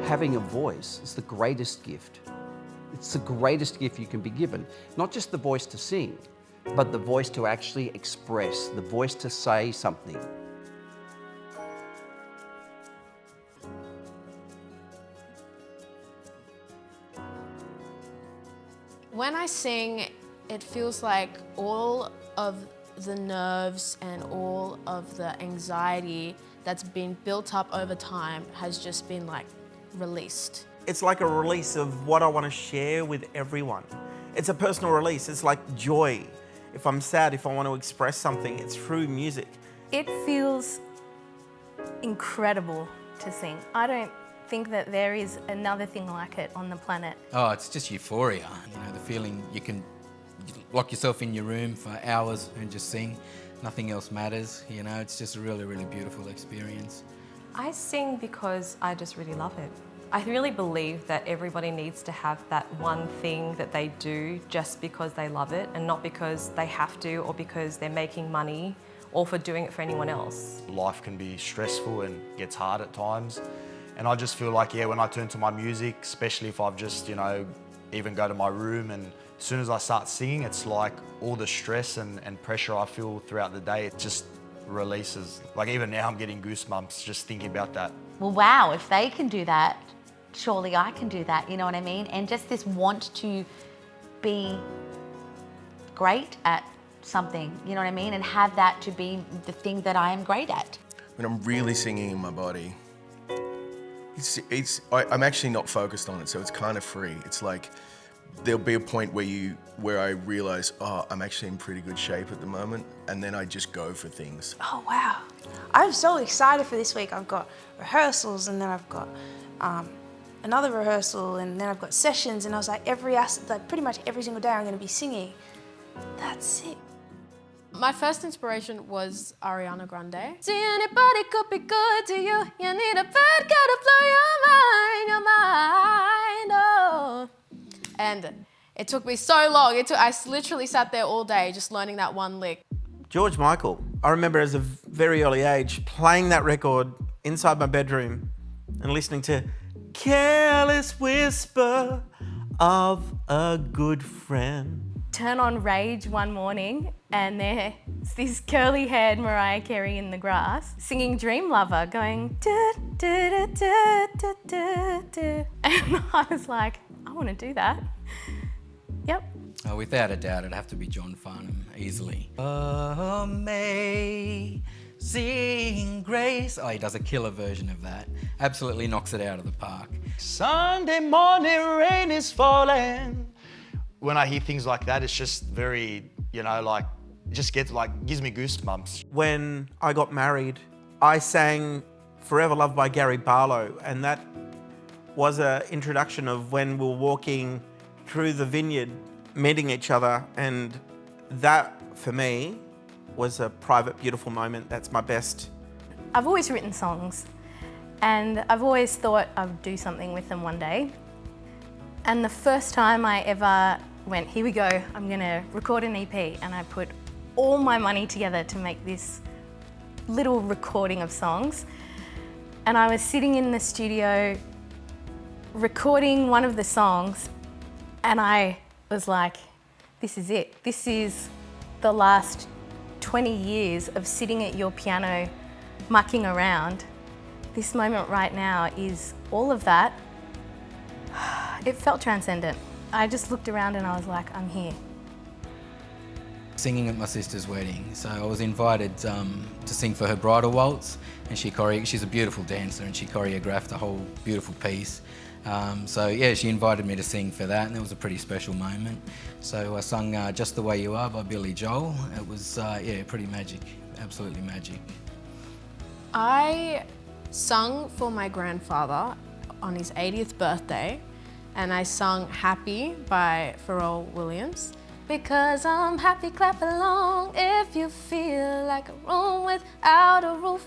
Having a voice is the greatest gift. It's the greatest gift you can be given. Not just the voice to sing, but the voice to actually express, the voice to say something. When I sing, it feels like all of the nerves and all of the anxiety that's been built up over time has just been like released. It's like a release of what I want to share with everyone. It's a personal release. It's like joy. If I'm sad, if I want to express something, it's through music. It feels incredible to sing. I don't think that there is another thing like it on the planet. Oh, it's just euphoria. The feeling you can lock yourself in your room for hours and just sing. Nothing else matters. It's just a really, really beautiful experience. I sing because I just really love it. I really believe that everybody needs to have that one thing that they do just because they love it and not because they have to or because they're making money or for doing it for anyone else. Life can be stressful and gets hard at times. And I just feel like, when I turn to my music, especially if I've just, even go to my room, and as soon as I start singing, it's like all the stress and pressure I feel throughout the day, it just releases. Like even now I'm getting goosebumps just thinking about that. Well, wow, if they can do that, surely I can do that, you know what I mean? And just this want to be great at something, you know what I mean? And have that to be the thing that I am great at. When I'm really singing in my body, I'm actually not focused on it, so it's kind of free. It's like there'll be a point where I realize, I'm actually in pretty good shape at the moment, and then I just go for things. Oh wow, I'm so excited for this week. I've got rehearsals, and then I've got another rehearsal, and then I've got sessions, and I was like, pretty much every single day I'm going to be singing. That's sick. My first inspiration was Ariana Grande. See, anybody could be good to you. You need a bad guy to blow your mind, oh. And it took me so long. I literally sat there all day just learning that one lick. George Michael. I remember as a very early age playing that record inside my bedroom and listening to Careless Whisper of a Good Friend. Turn on Rage one morning and there's this curly-haired Mariah Carey in the grass singing Dream Lover, going da da da da da da da. And I was like, I want to do that. Yep. Oh, without a doubt, it'd have to be John Farnham, easily. Amazing Grace. Oh, he does a killer version of that. Absolutely knocks it out of the park. Sunday morning rain is falling. When I hear things like that, it's just very, it just gives me goosebumps. When I got married, I sang Forever Loved by Gary Barlow, and that was an introduction of when we were walking through the vineyard, meeting each other, and that, for me, was a private, beautiful moment. That's my best. I've always written songs, and I've always thought I would do something with them one day. And the first time I ever went, here we go, I'm gonna record an EP, and I put all my money together to make this little recording of songs. And I was sitting in the studio recording one of the songs, and I was like, this is it. This is the last 20 years of sitting at your piano, mucking around. This moment right now is all of that. It felt transcendent. I just looked around and I was like, I'm here. Singing at my sister's wedding. So I was invited to sing for her bridal waltz, and she's a beautiful dancer, and she choreographed a whole beautiful piece. She invited me to sing for that, and it was a pretty special moment. So I sung Just the Way You Are by Billy Joel. It was, pretty magic, absolutely magic. I sung for my grandfather on his 80th birthday, and I sung Happy by Pharrell Williams. Because I'm happy, clap along if you feel like a room without a roof.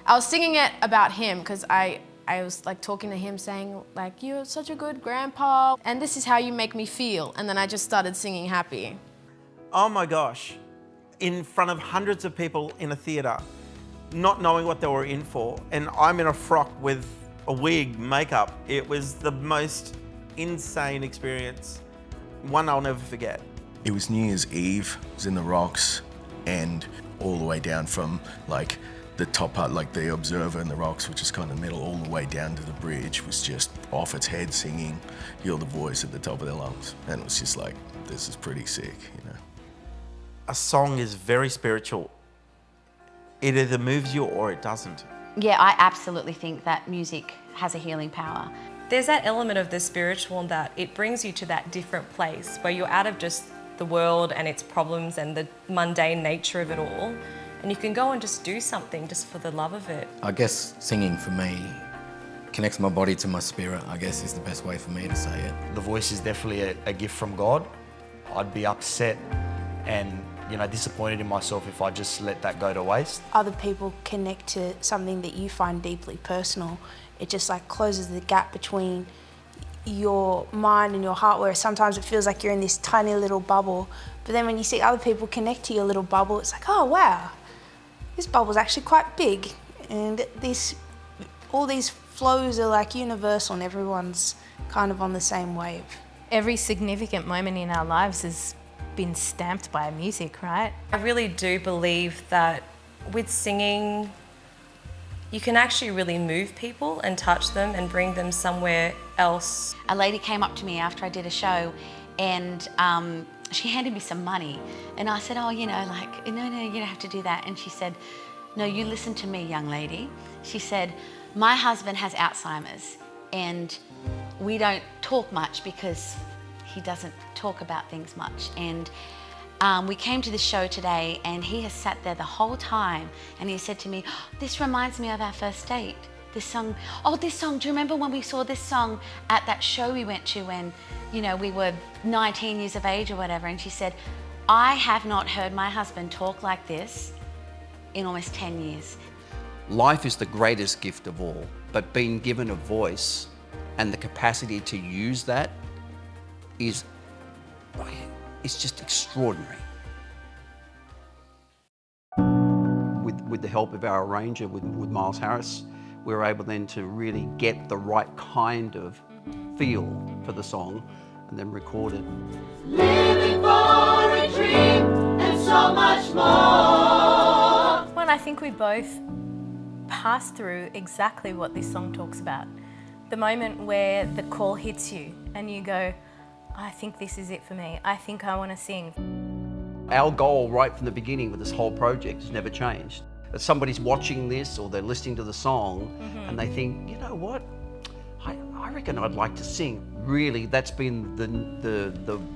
I was singing it about him because I was talking to him saying you're such a good grandpa and this is how you make me feel. And then I just started singing Happy. Oh my gosh, in front of hundreds of people in a theatre, not knowing what they were in for. And I'm in a frock with a wig, makeup. It was the most insane experience. One I'll never forget. It was New Year's Eve, it was in the Rocks, and all the way down from like the top part, like the Observer and the Rocks, which is kind of middle, all the way down to the bridge was just off its head singing, hear the voice at the top of their lungs. And it was just like, this is pretty sick, you know. A song is very spiritual. It either moves you or it doesn't. Yeah, I absolutely think that music has a healing power. There's that element of the spiritual in that it brings you to that different place where you're out of just the world and its problems and the mundane nature of it all, and you can go and just do something just for the love of it. I guess singing for me connects my body to my spirit, I guess is the best way for me to say it. The voice is definitely a gift from God. I'd be upset and disappointed in myself if I just let that go to waste. Other people connect to something that you find deeply personal. It just like closes the gap between your mind and your heart, where sometimes it feels like you're in this tiny little bubble, but then when you see other people connect to your little bubble, it's like, oh wow, this bubble's actually quite big, and all these flows are like universal and everyone's kind of on the same wave. Every significant moment in our lives has been stamped by music, right? I really do believe that with singing, you can actually really move people and touch them and bring them somewhere else. A lady came up to me after I did a show and she handed me some money. And I said, oh, no, you don't have to do that. And she said, no, you listen to me, young lady. She said, my husband has Alzheimer's and we don't talk much because he doesn't talk about things much. And we came to the show today and he has sat there the whole time and he said to me, oh, this reminds me of our first date. This song, do you remember when we saw this song at that show we went to when, we were 19 years of age or whatever? And she said, I have not heard my husband talk like this in almost 10 years. Life is the greatest gift of all, but being given a voice and the capacity to use that is just extraordinary. With the help of our arranger, with Miles Harris, we were able then to really get the right kind of feel for the song and then record it. Living for a dream and so much more. Well, I think we both passed through exactly what this song talks about. The moment where the call hits you and you go, I think this is it for me. I think I want to sing. Our goal right from the beginning with this whole project has never changed. If somebody's watching this or they're listening to the song and they think, you know what, I reckon I'd like to sing. Really, that's been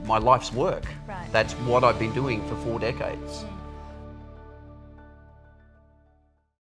my life's work. Right. That's what I've been doing for 4 decades.